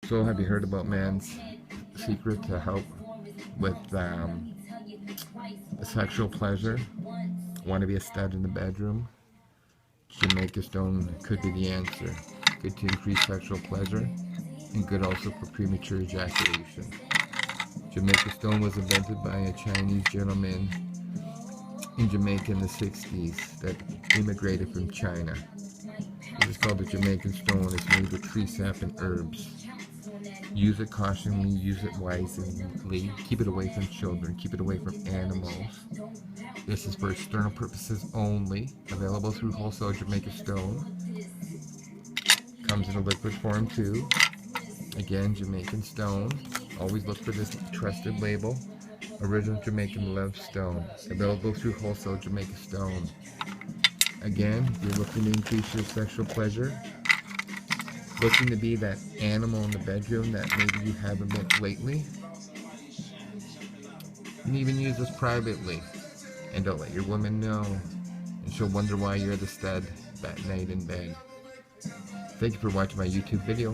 So have you heard about man's secret to help with sexual pleasure? Want to be a stud in the bedroom? Jamaican stone could be the answer. Good to increase sexual pleasure and good also for premature ejaculation. Jamaican stone was invented by a Chinese gentleman in Jamaica in the 60s that immigrated from China. It is called the Jamaican stone. It's made with tree sap and herbs. Use it cautiously, use it wisely. Keep it away from children, keep it away from animals. This is for external purposes only. Available through wholesale Jamaican stone. Comes in a liquid form too. Again, Jamaican stone. Always look for this trusted label. Original Jamaican love stone. Available through wholesale Jamaican stone. Again, if you're looking to increase your sexual pleasure, looking to be that animal in the bedroom that maybe you haven't been lately, you can even use this privately. And don't let your woman know, and she'll wonder why you're the stud that night in bed. Thank you for watching my YouTube video.